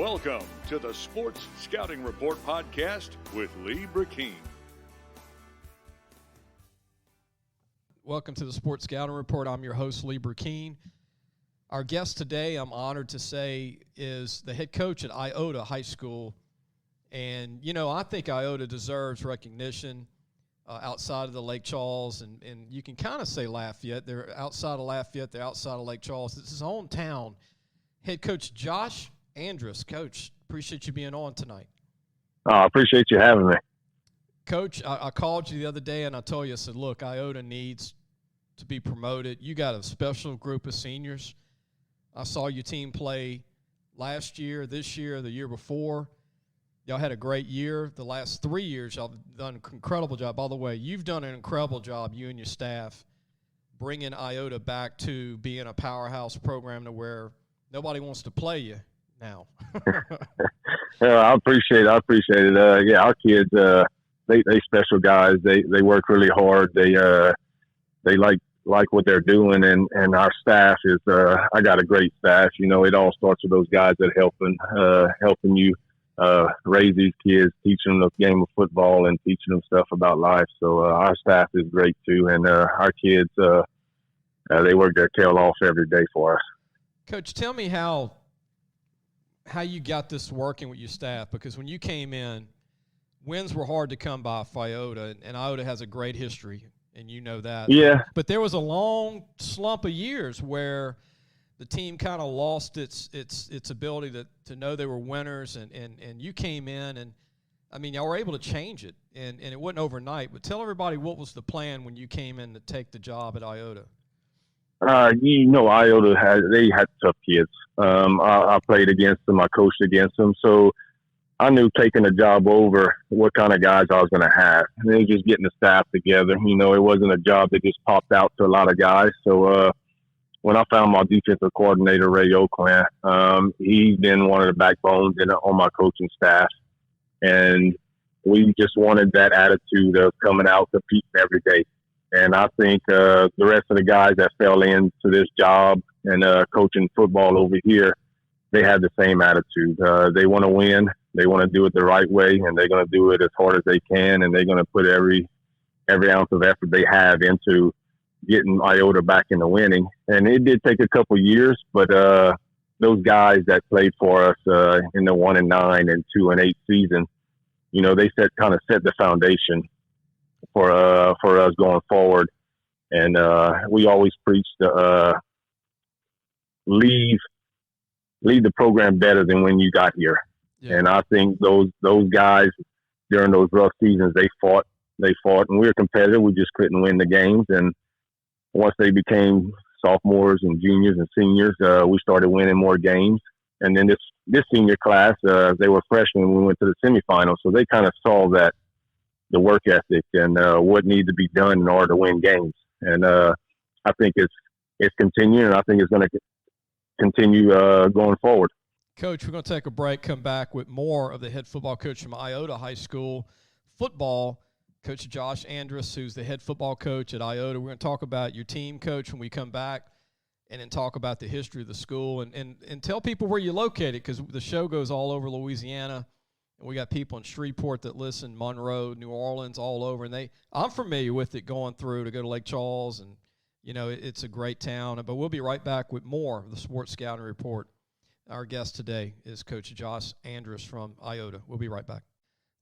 Welcome to the Sports Scouting Report podcast with Lee Brecheen. Welcome to the Sports Scouting Report. I'm your host, Lee Brecheen. Our guest today, I'm honored to say, is the head coach at Iota High School. And, you know, I think Iota deserves recognition outside of the Lake Charles. And you can kind of say Lafayette. They're outside of Lafayette. They're outside of Lake Charles. It's his hometown. Head coach Josh Andrus. Coach, appreciate you being on tonight. I appreciate you having me. Coach, I called you the other day and I told you, I said, look, Iota needs to be promoted. You got a special group of seniors. I saw your team play last year, this year, the year before. Y'all had a great year. The last 3 years, y'all have done an incredible job. By the way, you've done an incredible job, you and your staff, bringing Iota back to being a powerhouse program to where nobody wants to play you now. I appreciate it. Yeah, our kids, they special guys. They work really hard. They like what they're doing, and our staff is. I got a great staff. You know, it all starts with those guys that helping you raise these kids, teaching them the game of football and teaching them stuff about life. So our staff is great too, and our kids, they work their tail off every day for us. Coach, tell me how you got this working with your staff, because when you came in, wins were hard to come by for Iota, and Iota has a great history, and you know that. Yeah. But there was a long slump of years where the team kind of lost its ability to know they were winners, and you came in, and, I mean, y'all were able to change it, and it wasn't overnight. But tell everybody, what was the plan when you came in to take the job at Iota? You know, Iota they had tough kids. I played against them. I coached against them. So I knew taking the job over what kind of guys I was going to have. And it was just getting the staff together. You know, it wasn't a job that just popped out to a lot of guys. So when I found my defensive coordinator, Ray Oakland, he's been one of the backbones on my coaching staff. And we just wanted that attitude of coming out competing every day. And I think the rest of the guys that fell into this job and coaching football over here, they have the same attitude. They want to win. They want to do it the right way, and they're going to do it as hard as they can, and they're going to put every ounce of effort they have into getting Iota back into winning. And it did take a couple years, but those guys that played for us in the 1-9 and 2-8 season, you know, they kind of set the foundation for us going forward. And we always preach to leave the program better than when you got here. Yeah. And I think those guys during those rough seasons, they fought, and we were competitive. We just couldn't win the games. And once they became sophomores and juniors and seniors, we started winning more games. And then this senior class, they were freshmen when we went to the semifinals, so they kind of saw that the work ethic and what needs to be done in order to win games. And I think it's continuing, and I think it's going to continue going forward. Coach, we're going to take a break, come back with more of the head football coach from Iota High School football, Coach Josh Andrus, who's the head football coach at Iota. We're going to talk about your team, Coach, when we come back, and then talk about the history of the school and tell people where you're located, because the show goes all over Louisiana. And we got people in Shreveport that listen, Monroe, New Orleans, all over. And I'm familiar with it going through to go to Lake Charles. And, you know, it's a great town. But we'll be right back with more of the Sports Scouting Report. Our guest today is Coach Josh Andrus from Iota. We'll be right back.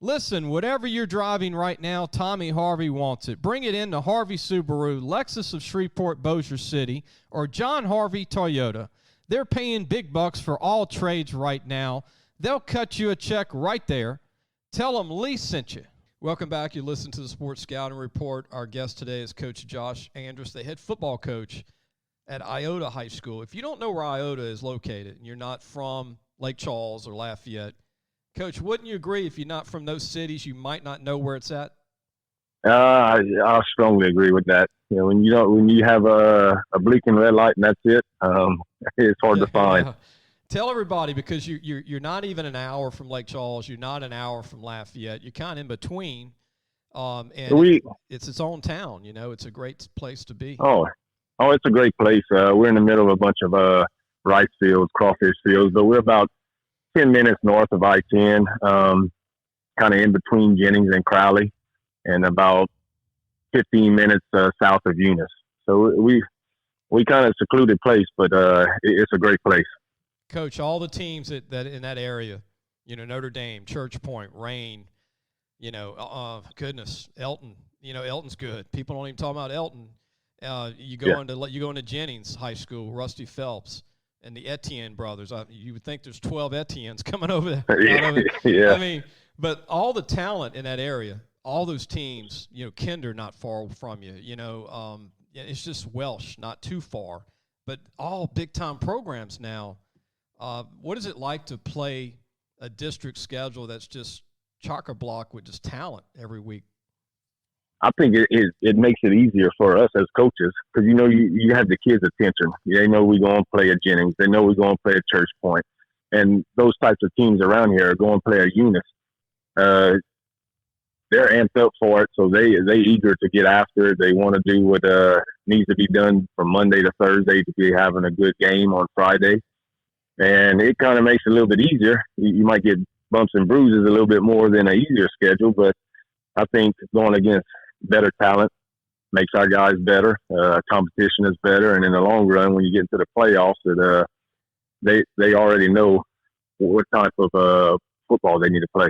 Listen, whatever you're driving right now, Tommy Harvey wants it. Bring it in to Harvey Subaru, Lexus of Shreveport, Bossier City, or John Harvey Toyota. They're paying big bucks for all trades right now. They'll cut you a check right there. Tell them Lee sent you. Welcome back. You listen to the Sports Scouting Report. Our guest today is Coach Josh Andrus, the head football coach at Iota High School. If you don't know where Iota is located and you're not from Lake Charles or Lafayette, Coach, wouldn't you agree if you're not from those cities, you might not know where it's at? I strongly agree with that. You know, when you have a blinking red light and that's it, it's hard to find. Yeah. Tell everybody, because you're not even an hour from Lake Charles, you're not an hour from Lafayette, you're kind of in between, and it's its own town. You know, it's a great place to be. Oh, it's a great place. We're in the middle of a bunch of rice fields, crawfish fields, but we're about 10 minutes north of I-10, kind of in between Jennings and Crowley, and about 15 minutes south of Eunice. So we kind of secluded place, but it's a great place. Coach, all the teams that in that area, Notre Dame, Church Point, Rain, goodness, Elton. Elton's good. People don't even talk about Elton. You go into Jennings High School, Rusty Phelps, and the Etienne brothers. You would think there's 12 Etiennes coming over there. Yeah. I mean, but all the talent in that area, all those teams, Kinder not far from you, it's just Welsh, not too far, but all big-time programs now. What is it like to play a district schedule that's just chock-a-block with just talent every week? I think it makes it easier for us as coaches because, you have the kids' attention. They know we're going to play at Jennings. They know we're going to play at Church Point. And those types of teams around here are going to play at Eunice. They're amped up for it, so they eager to get after it. They want to do what needs to be done from Monday to Thursday to be having a good game on Friday. And it kind of makes it a little bit easier. You might get bumps and bruises a little bit more than an easier schedule, but I think going against better talent makes our guys better. Competition is better, and in the long run, when you get into the playoffs, they already know what type of football they need to play.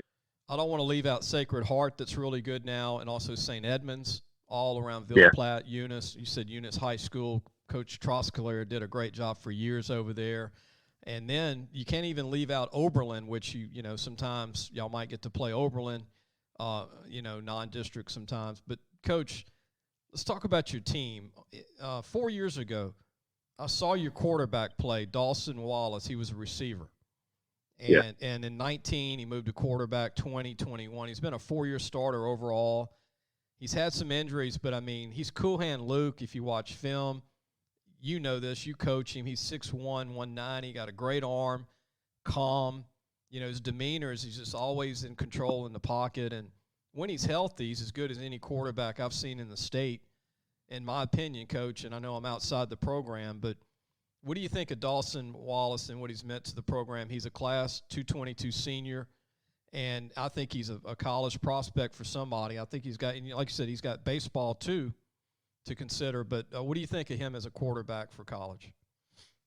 I don't want to leave out Sacred Heart, that's really good now, and also St. Edmunds, all around Ville Platte, Eunice. You said Eunice High School. Coach Trosclair did a great job for years over there. And then you can't even leave out Oberlin, which sometimes y'all might get to play Oberlin, non-district sometimes. But, Coach, let's talk about your team. 4 years ago, I saw your quarterback play, Dawson Wallace. He was a receiver. And in 19, he moved to quarterback, 20, 21. He's been a 4-year starter overall. He's had some injuries, but, he's cool hand Luke. If you watch film, you know this. You coach him. He's 6'1", 190, got a great arm, calm. His demeanor is he's just always in control in the pocket. And when he's healthy, he's as good as any quarterback I've seen in the state, in my opinion, Coach. And I know I'm outside the program, but what do you think of Dawson Wallace and what he's meant to the program? He's a class 222 senior, and I think he's a college prospect for somebody. I think he's got, like you said, he's got baseball too to consider. But what do you think of him as a quarterback for college?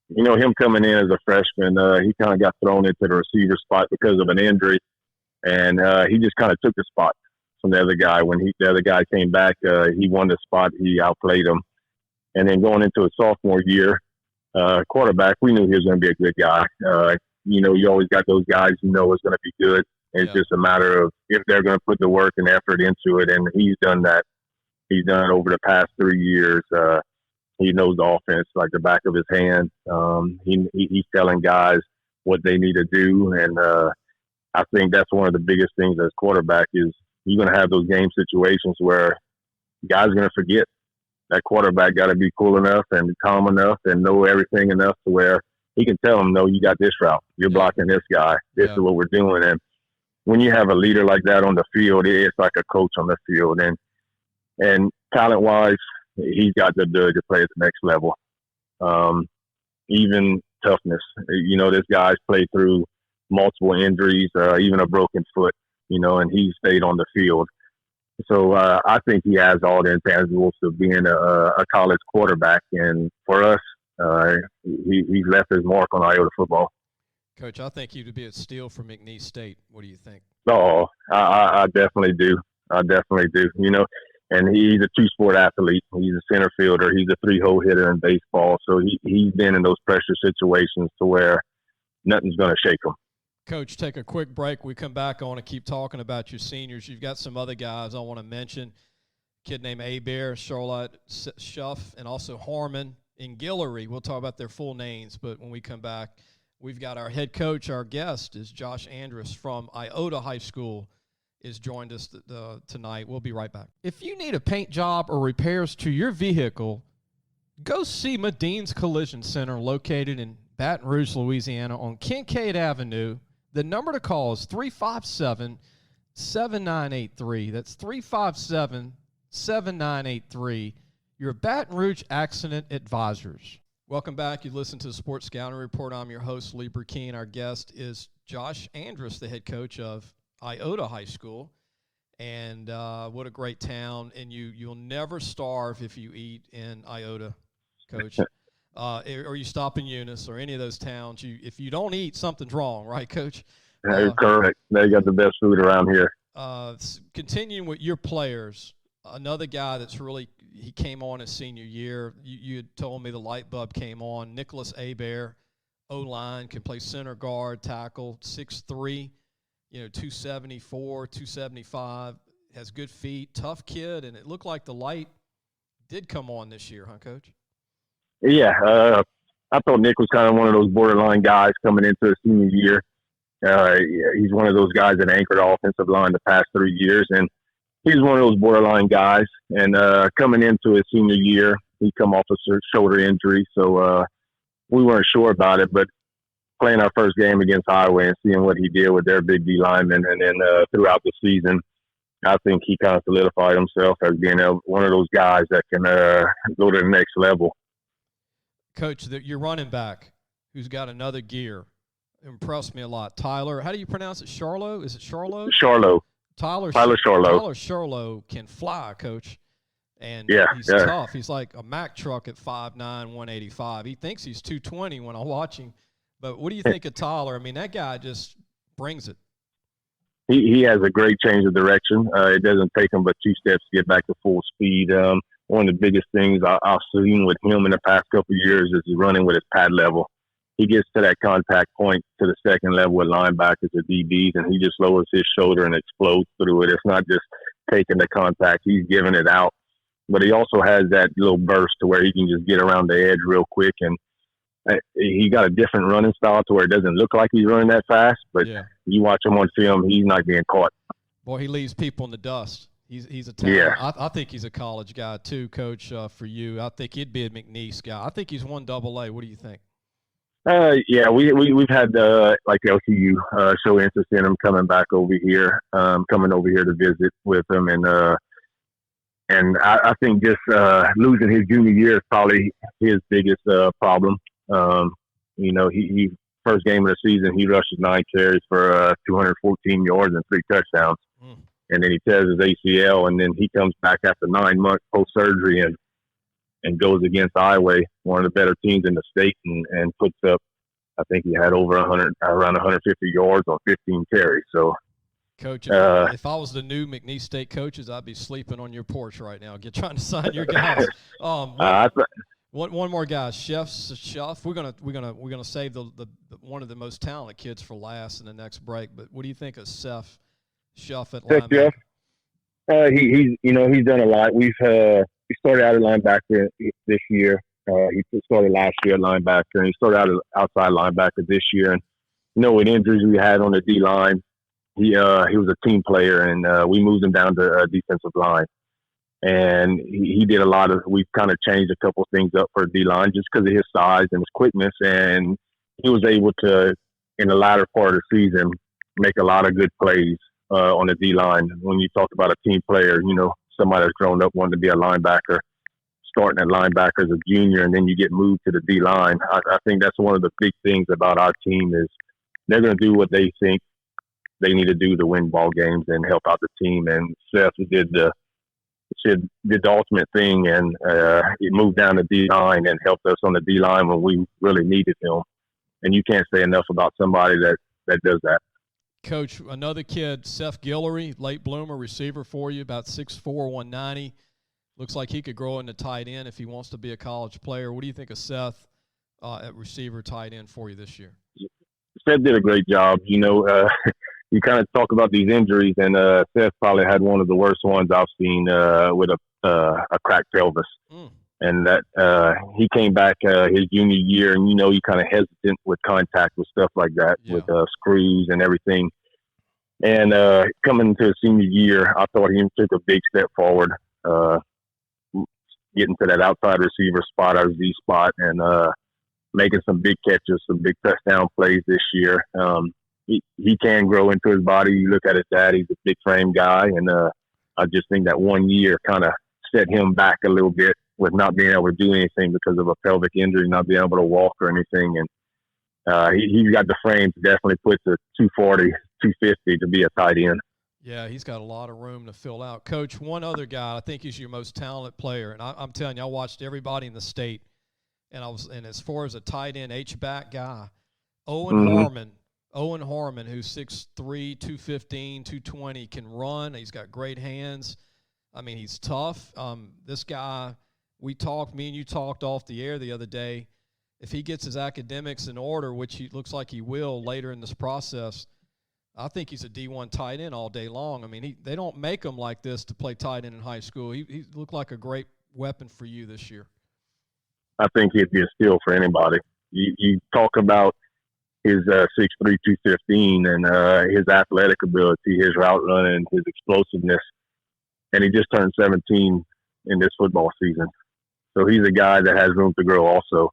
Him coming in as a freshman, he kind of got thrown into the receiver spot because of an injury, and he just kind of took the spot from the other guy. When the other guy came back, he won the spot. He outplayed him. And then going into his sophomore year, quarterback, we knew he was going to be a good guy. You always got those guys is going to be good. It's just a matter of if they're going to put the work and effort into it, and he's done that. He's done it over the past 3 years. He knows the offense like the back of his hand. He's telling guys what they need to do, and I think that's one of the biggest things as quarterback is you're going to have those game situations where guys are going to forget. That quarterback got to be cool enough and calm enough and know everything enough to where he can tell them, no, you got this route. You're blocking this guy. This is what we're doing. And when you have a leader like that on the field, it's like a coach on the field. And talent-wise, he's got the ability to play at the next level. Even toughness. This guy's played through multiple injuries, even a broken foot, and he stayed on the field. So I think he has all the intangibles of being a college quarterback. And for us, he's left his mark on Iota football. Coach, I think he would be a steal for McNeese State. What do you think? Oh, I definitely do. I definitely do. And he's a two-sport athlete. He's a center fielder. He's a three-hole hitter in baseball. So he's been in those pressure situations to where nothing's going to shake him. Coach, take a quick break. We come back, I want to keep talking about your seniors. You've got some other guys I want to mention. A kid named Abear, Charlotte Schuff, and also Harmon and Guillory. We'll talk about their full names, but when we come back, we've got our head coach. Our guest is Josh Andrus from Iota High School is joined us tonight. We'll be right back. If you need a paint job or repairs to your vehicle, go see Medine's Collision Center located in Baton Rouge, Louisiana on Kincaid Avenue. The number to call is 357-7983. That's 357-7983. Your Baton Rouge Accident Advisors. Welcome back. You listen to the Sports Scouting Report. I'm your host, Lee Brecheen. Our guest is Josh Andrus, the head coach of Iota High School. And what a great town. And you'll never starve if you eat in Iota, Coach. Or you stop in Eunice or any of those towns. If you don't eat, something's wrong, right, Coach? Correct. They got the best food around here. Continuing with your players, another guy that's really – he came on his senior year. You had told me the light bulb came on. Nicholas Hebert, O-line, can play center guard, tackle, 6'3", 274, 275, has good feet, tough kid, and it looked like the light did come on this year, huh, Coach? Yeah, I thought Nick was kind of one of those borderline guys coming into his senior year. He's one of those guys that anchored offensive line the past 3 years, and he's one of those borderline guys. And coming into his senior year, he come off a shoulder injury, so we weren't sure about it. But playing our first game against Highway and seeing what he did with their big D linemen, and then throughout the season, I think he kind of solidified himself as being one of those guys that can go to the next level. Coach, your running back, who's got another gear, impressed me a lot. Tyler, how do you pronounce it? Charlo? Is it Charlo? Charlo. Tyler Charlo. Tyler Charlo can fly, Coach. And he's tough. He's like a Mack truck at 5'9", 185. He thinks he's 220 when I watch him. But what do you think of Tyler? I mean, that guy just brings it. He has a great change of direction. It doesn't take him but 2 steps to get back to full speed. One of the biggest things I've seen with him in the past couple of years is he's running with his pad level. He gets to that contact point to the second level with linebackers or DBs, and he just lowers his shoulder and explodes through it. It's not just taking the contact. He's giving it out. But he also has that little burst to where he can just get around the edge real quick. And he got a different running style to where it doesn't look like he's running that fast. But you watch him on film, he's not being caught. Boy, he leaves people in the dust. He's a talent. Yeah. I think he's a college guy too, Coach, for you. I think he'd be a McNeese guy. I think he's 1AA. What do you think? We've had like LCU show interest in him coming over here to visit with him, and I think just losing his junior year is probably his biggest problem. He first game of the season he rushes 9 carries for 214 yards and 3 touchdowns, and then he tears his ACL, and then he comes back after 9 months post surgery and goes against Iowa, one of the better teams in the state, and puts up, I think he had over around 150 yards on 15 carries. So, Coach, if I was the new McNeese State coaches, I'd be sleeping on your porch right now, trying to sign your guys. One more guy, Chef. We're gonna save the one of the most talented kids for last in the next break. But what do you think of Chef at linebacker? He's done a lot. He started out at linebacker this year. He started last year at linebacker, and he started out as outside linebacker this year. And with injuries we had on the D line, he was a team player, and we moved him down to defensive line. And he did a lot of. We've kind of changed a couple things up for D line just because of his size and his quickness, and he was able to, in the latter part of the season, make a lot of good plays on the D line. When you talk about a team player, somebody that's grown up wanting to be a linebacker, starting at linebacker as a junior, and then you get moved to the D line. I think that's one of the big things about our team is they're going to do what they think they need to do to win ball games and help out the team. And Seth did the ultimate thing, and he moved down the D line and helped us on the D line when we really needed him. And you can't say enough about somebody that does that. Coach, another kid, Seth Guillory, late bloomer, receiver for you, about 6'4", 190. Looks like he could grow into tight end if he wants to be a college player. What do you think of Seth at receiver, tight end for you this year? Seth did a great job. You kind of talk about these injuries, and Seth probably had one of the worst ones I've seen with a cracked pelvis. And that he came back his junior year, and he kind of hesitant with contact with stuff like that, with screws and everything. And coming into his senior year, I thought he took a big step forward, getting to that outside receiver spot, our Z spot, and making some big catches, some big touchdown plays this year. He can grow into his body. You look at his dad; he's a big frame guy, and I just think that 1 year kind of set him back a little bit with not being able to do anything because of a pelvic injury, not being able to walk or anything. And he's got the frame to definitely put the 240, 250 to be a tight end. Yeah, he's got a lot of room to fill out. Coach, one other guy, I think he's your most talented player, and I'm telling you, I watched everybody in the state, and as far as a tight end H-back guy, Owen Harmon, who's 6'3", 215, 220, can run. He's got great hands. I mean, he's tough. This guy, me and you talked off the air the other day. If he gets his academics in order, which he looks like he will later in this process, I think he's a D1 tight end all day long. I mean, they don't make him like this to play tight end in high school. He looked like a great weapon for you this year. I think he'd be a steal for anybody. You talk about his 6'3", 215, and his athletic ability, his route running, his explosiveness, and he just turned 17 in this football season. So he's a guy that has room to grow also.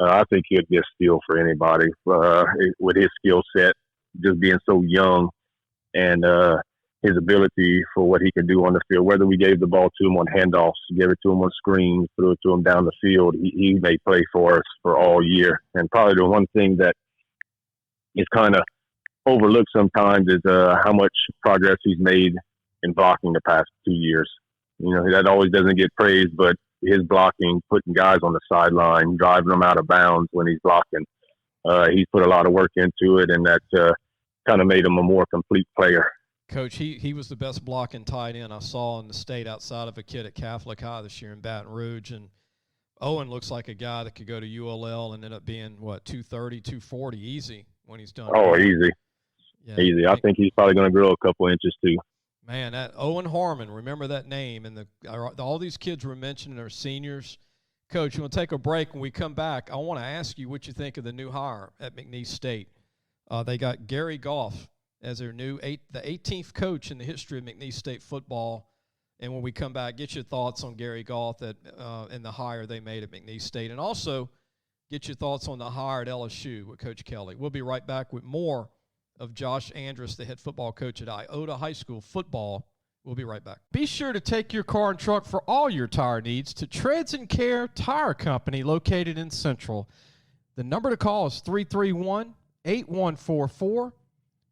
I think he'd be a steal for anybody with his skill set, just being so young, and his ability for what he can do on the field. Whether we gave the ball to him on handoffs, gave it to him on screens, threw it to him down the field, he may play for us for all year. And probably the one thing that is kind of overlooked sometimes is how much progress he's made in blocking the past 2 years. You know, that always doesn't get praised, but his blocking, putting guys on the sideline, driving them out of bounds when he's blocking, he's put a lot of work into it, and that kind of made him a more complete player. Coach, he was the best blocking tight end I saw in the state outside of a kid at Catholic High this year in Baton Rouge. And Owen looks like a guy that could go to ULL and end up being, 230, 240 easy when he's done. Oh, easy. Yeah, easy. I think he's probably going to grow a couple inches too. Man, that Owen Harmon, remember that name. And all these kids were mentioned are seniors. Coach, you want to take a break. When we come back, I want to ask you what you think of the new hire at McNeese State. They got Gary Goff as their the 18th coach in the history of McNeese State football. And when we come back, get your thoughts on Gary Goff and the hire they made at McNeese State. And also get your thoughts on the hire at LSU with Coach Kelly. We'll be right back with more of Josh Andrus, the head football coach at Iota High School football. We'll be right back. Be sure to take your car and truck for all your tire needs to Treads and Care Tire Company located in Central. The number to call is 331-8144.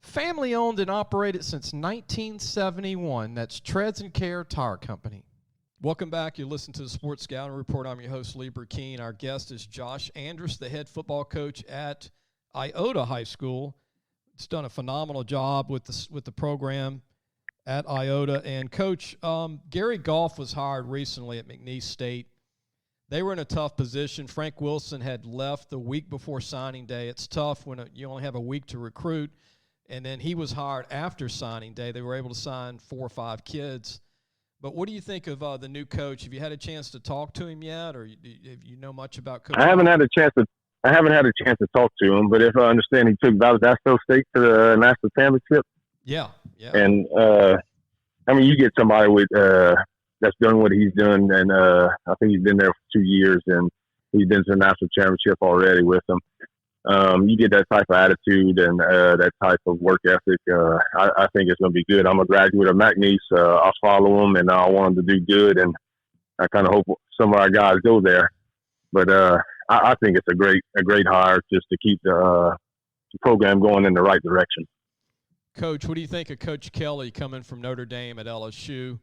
Family owned and operated since 1971. That's Treads and Care Tire Company. Welcome back. You listen to the Sports Scouting Report. I'm your host, Lee Brecheen. Our guest is Josh Andrus, the head football coach at Iota High School. It's done a phenomenal job with the program at Iota. And, Coach, Gary Goff was hired recently at McNeese State. They were in a tough position. Frank Wilson had left the week before signing day. It's tough when you only have a week to recruit. And then he was hired after signing day. They were able to sign 4 or 5 kids. But what do you think of the new coach? Have you had a chance to talk to him yet, or have you know much about coaching? I haven't had a chance to talk to him, but if I understand, he took Valdosta State to the national championship. Yeah. And I mean, you get somebody with that's done what he's done, and I think he's been there for 2 years, and he's been to the national championship already with them. You get that type of attitude and that type of work ethic. I think it's going to be good. I'm a graduate of McNeese. I'll follow him, and I want him to do good, and I kind of hope some of our guys go there. But I think it's a great hire just to keep the program going in the right direction. Coach, what do you think of Coach Kelly coming from Notre Dame at LSU,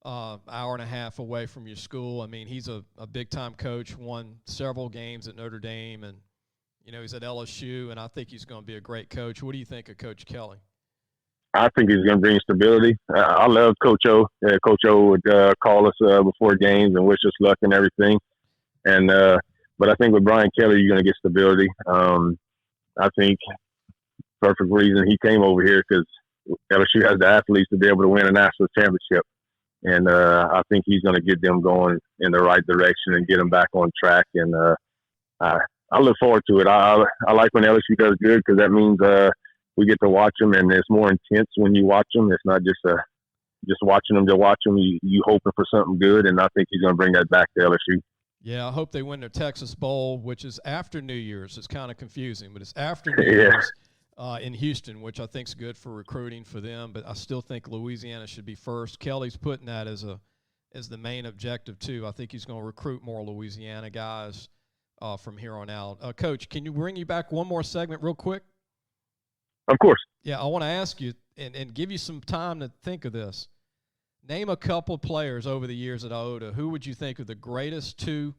hour and a half away from your school? I mean, he's a big-time coach, won several games at Notre Dame, and, he's at LSU, and I think he's going to be a great coach. What do you think of Coach Kelly? I think he's going to bring stability. I love Coach O. Coach O would call us before games and wish us luck and everything. And but I think with Brian Kelly, you're going to get stability. I think perfect reason he came over here because LSU has the athletes to be able to win a national championship. And I think he's going to get them going in the right direction and get them back on track. And I look forward to it. I like when LSU does good because that means we get to watch them, and it's more intense when you watch them. It's not just watching them to watch them. You hoping for something good, and I think he's going to bring that back to LSU. Yeah, I hope they win their Texas Bowl, which is after New Year's. It's kind of confusing, but it's after New Year's in Houston, which I think is good for recruiting for them. But I still think Louisiana should be first. Kelly's putting that as as the main objective too. I think he's going to recruit more Louisiana guys from here on out. Coach, can you bring you back one more segment real quick? Of course. Yeah, I want to ask you and give you some time to think of this. Name a couple players over the years at Iota. Who would you think are the greatest two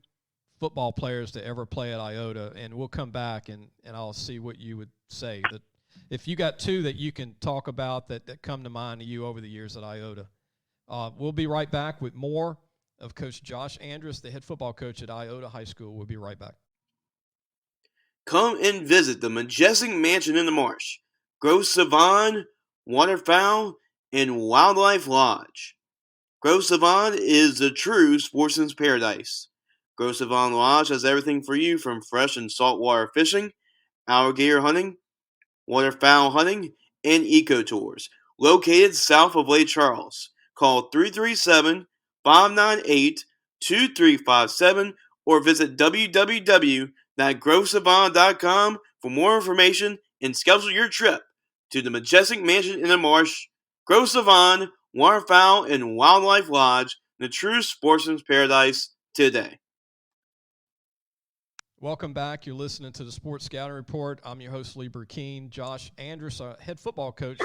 football players to ever play at Iota? And we'll come back and I'll see what you would say. That if you got two that you can talk about that come to mind to you over the years at Iota. We'll be right back with more of Coach Josh Andrus, the head football coach at Iota High School. We'll be right back. Come and visit the majestic mansion in the marsh, Grove Savon, Waterfowl, and Wildlife Lodge. Grove Savon is the true sportsman's paradise. Grove Savon Lodge has everything for you from fresh and saltwater fishing, alligator hunting, waterfowl hunting, and eco tours. Located south of Lake Charles. Call 337-598-2357 or visit www.grovesavon.com for more information and schedule your trip to the majestic mansion in the marsh, Grove Savon, Waterfowl, and Wildlife Lodge, the true sportsman's paradise today. Welcome back. You're listening to the Sports Scouting Report. I'm your host, Lee Brecheen. Josh Andrus, head football coach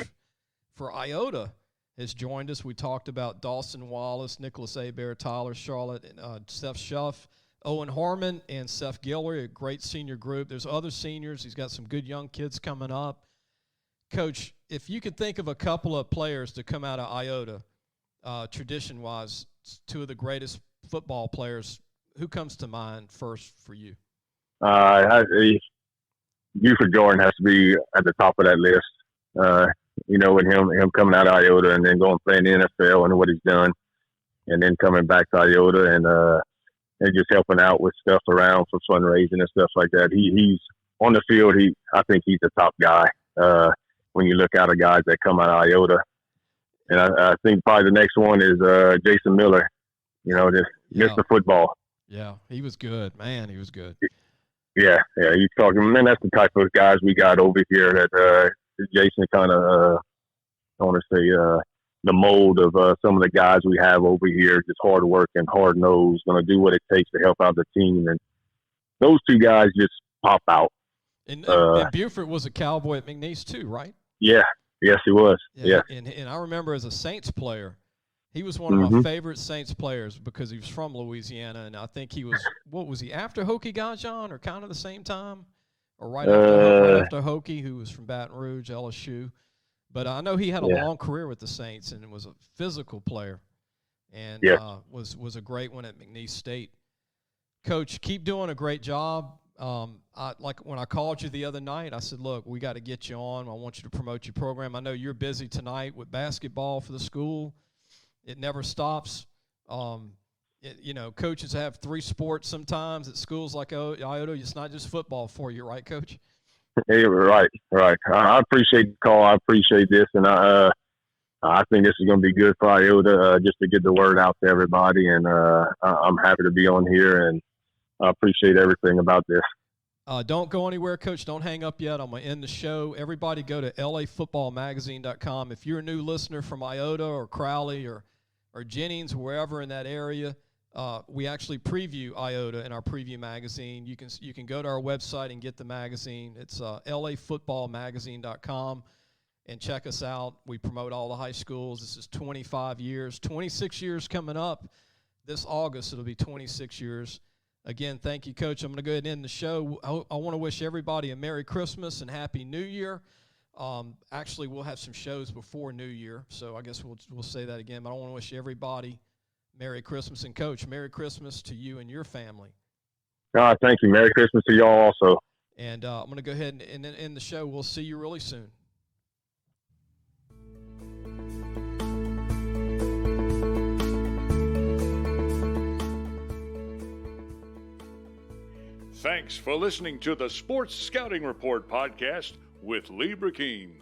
for Iota, has joined us. We talked about Dawson Wallace, Nicholas Abear, Tyler Charlotte, and Seth Schuff, Owen Harmon, and Seth Guillory, a great senior group. There's other seniors. He's got some good young kids coming up. Coach, if you could think of a couple of players to come out of Iota, tradition-wise, two of the greatest football players, who comes to mind first for you? Buford Jordan has to be at the top of that list. With him coming out of Iota and then going and playing the NFL and what he's done, and then coming back to Iota and just helping out with stuff around for fundraising and stuff like that. He's on the field. I think he's the top guy when you look out at guys that come out of Iota. And I think probably the next one is Jason Miller. Mr. Football. Yeah, he was good, man. He was good. Yeah. He's talking. Man, that's the type of guys we got over here. That Jason kind of, I want to say, the mold of some of the guys we have over here. Just hard work and hard nosed, going to do what it takes to help out the team. And those two guys just pop out. And Buford was a Cowboy at McNeese too, right? Yeah. Yes, he was. Yeah. And I remember as a Saints player, he was one of my favorite Saints players because he was from Louisiana, and I think he was after Hokie Gajan or kind of the same time, or right after Hokie, who was from Baton Rouge, LSU. But I know he had a long career with the Saints and was a physical player, and was a great one at McNeese State. Coach, keep doing a great job. Like when I called you the other night, I said, look, we got to get you on. I want you to promote your program. I know you're busy tonight with basketball for the school. It never stops. Coaches have three sports sometimes at schools like Iota. It's not just football for you, right, Coach? Hey, right. I appreciate the call. I appreciate this, and I think this is going to be good for Iota just to get the word out to everybody. And I'm happy to be on here, and I appreciate everything about this. Don't go anywhere, Coach. Don't hang up yet. I'm going to end the show. Everybody go to lafootballmagazine.com. If you're a new listener from Iota or Crowley or Jennings, wherever in that area, we actually preview Iota in our preview magazine. You can go to our website and get the magazine. It's lafootballmagazine.com, and check us out. We promote all the high schools. This is 25 years, 26 years coming up. This August, it'll be 26 years. Again, thank you, Coach. I'm going to go ahead and end the show. I want to wish everybody a Merry Christmas and Happy New Year. Actually, we'll have some shows before New Year, so I guess we'll say that again. But I want to wish everybody Merry Christmas. And, Coach, Merry Christmas to you and your family. Thank you. Merry Christmas to y'all also. And I'm going to go ahead and end the show. We'll see you really soon. Thanks for listening to the Sports Scouting Report podcast with Lee Brecheen.